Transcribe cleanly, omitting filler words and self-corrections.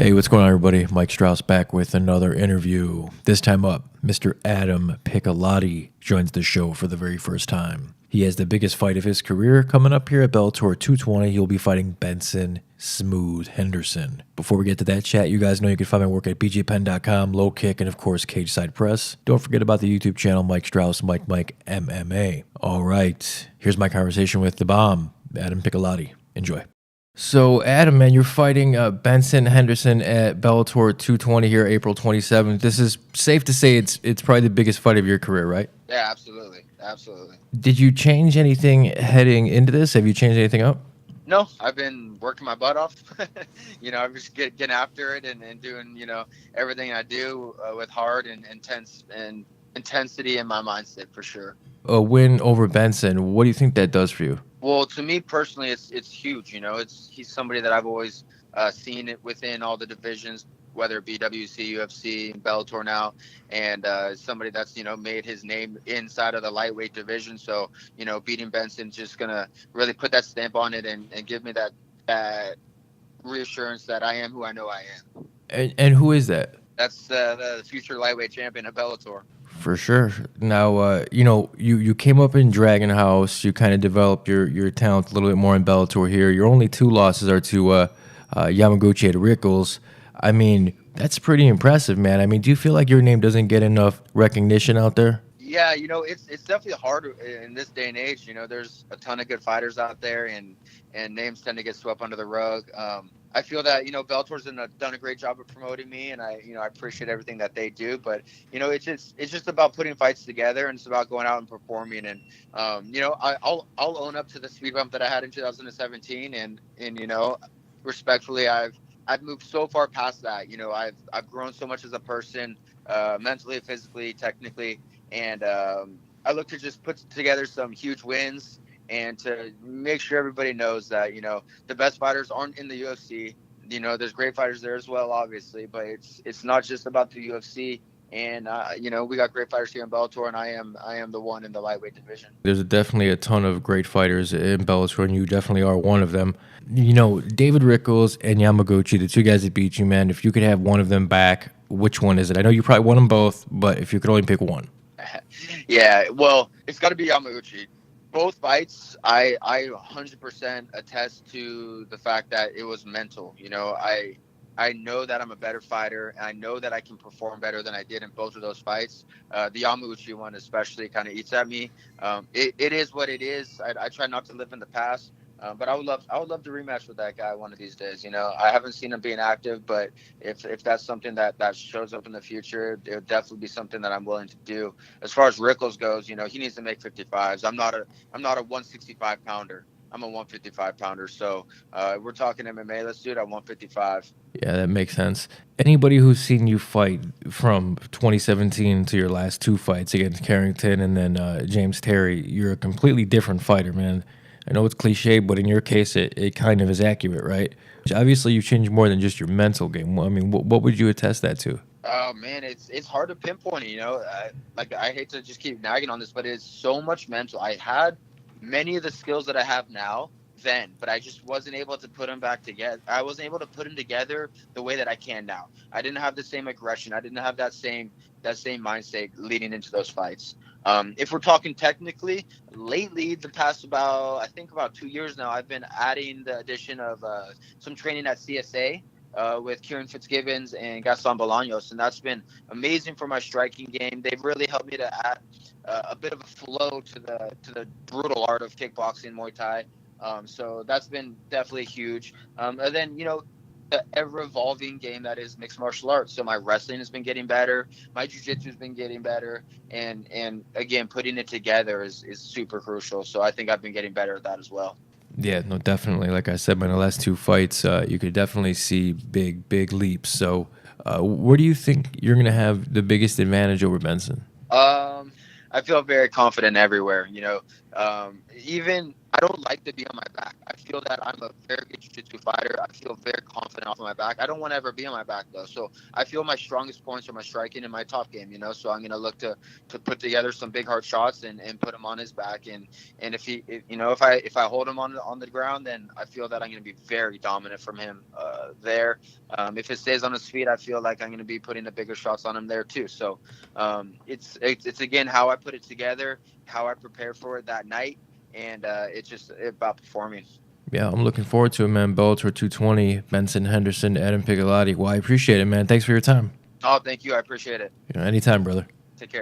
Hey, what's going on, everybody? Mike Strauss back with another interview. This time up, Mr. Adam Piccolotti joins the show for the very first time. He has the biggest fight of his career coming up here at Bellator 220. He'll be fighting Benson Smooth Henderson. Before we get to that chat, you guys know you can find my work at bjpen.com, Low Kick, and of course, Cage Side Press. Don't forget about the YouTube channel, Mike Strauss, Mike MMA. All right, here's my conversation with the Bomb, Adam Piccolotti. Enjoy. So, Adam, man, you're fighting Benson Henderson at Bellator 220 here, April 27th. This is safe to say it's probably the biggest fight of your career, right? Yeah, absolutely. Did you change anything heading into this? Have you changed anything up? No, I've been working my butt off. I'm just getting after it and doing, everything I do with heart and intensity in my mindset for sure. A win over Benson, what do you think that does for you? Well, to me personally, it's huge. He's somebody that I've always seen it within all the divisions, whether it be WC, UFC, Bellator now, and somebody that's made his name inside of the lightweight division. So beating Benson's just gonna really put that stamp on it and give me that reassurance that I am who I know I am. And who is that? That's the future lightweight champion of Bellator. For sure. Now, you came up in Dragon House. You kind of developed your talent a little bit more in Bellator here. Your only two losses are to Yamaguchi and Rickles. I mean, that's pretty impressive, man. I mean, do you feel like your name doesn't get enough recognition out there? Yeah, it's definitely hard in this day and age. There's a ton of good fighters out there, and names tend to get swept under the rug. I feel that Bellator's done a great job of promoting me, and I appreciate everything that they do. But it's just about putting fights together, and it's about going out and performing. And I'll own up to the speed bump that I had in 2017, and respectfully, I've moved so far past that. I've grown so much as a person, mentally, physically, technically, and I look to just put together some huge wins. And to make sure everybody knows that, the best fighters aren't in the UFC. There's great fighters there as well, obviously, but it's not just about the UFC. And, we got great fighters here in Bellator, and I am the one in the lightweight division. There's definitely a ton of great fighters in Bellator, and you definitely are one of them. David Rickles and Yamaguchi, the two guys that beat you, man, if you could have one of them back, which one is it? I know you probably won them both, but if you could only pick one. Yeah, well, it's got to be Yamaguchi. Both fights, I 100% attest to the fact that it was mental. I know that I'm a better fighter, and I know that I can perform better than I did in both of those fights. The Yamaguchi one especially kind of eats at me. It is what it is. I try not to live in the past, but I would love to rematch with that guy one of these days. I haven't seen him being active, but if that's something that shows up in the future, it would definitely be something that I'm willing to do. As far as Rickles goes, he needs to make 55s. I'm not a 165 pounder. I'm a 155 pounder. So we're talking MMA. Let's do it at 155. Yeah, that makes sense. Anybody who's seen you fight from 2017 to your last two fights against Carrington and then James Terry, you're a completely different fighter, man. I know it's cliche, but in your case, it kind of is accurate, right? Obviously, you've changed more than just your mental game. I mean, what would you attest that to? Oh man, it's hard to pinpoint. I hate to just keep nagging on this, but it's so much mental. I had many of the skills that I have now then, but I just wasn't able to put them back together. I wasn't able to put them together the way that I can now. I didn't have the same aggression. I didn't have that same mindset leading into those fights. If we're talking technically, lately, the past about 2 years now, I've been adding the addition of some training at CSA with Kieran Fitzgibbons and Gaston Bolaños, and that's been amazing for my striking game. They've really helped me to add a bit of a flow to the brutal art of kickboxing, Muay Thai. So that's been definitely huge. And then, the ever-evolving game that is mixed martial arts. So my wrestling has been getting better. My jiu-jitsu has been getting better. And again, putting it together is super crucial. So I think I've been getting better at that as well. Yeah, no, definitely. Like I said, in the last two fights, you could definitely see big leaps. So where do you think you're going to have the biggest advantage over Benson? I feel very confident everywhere. Even I don't like to be on my back. I feel that I'm a very good jiu-jitsu fighter. I feel very confident off of my back. I don't want to ever be on my back though. So I feel my strongest points are my striking and my top game. So I'm gonna look to put together some big hard shots and put him on his back. And if I hold him on the ground, then I feel that I'm gonna be very dominant from him there. If it stays on his feet, I feel like I'm gonna be putting the bigger shots on him there too. So it's again how I put it together, how I prepare for it that night. And it's just about performing. Yeah, I'm looking forward to it, man. Bellator 220, Benson Henderson, Adam Piccolotti. Well, I appreciate it, man. Thanks for your time. Oh, thank you. I appreciate it. Anytime, brother. Take care.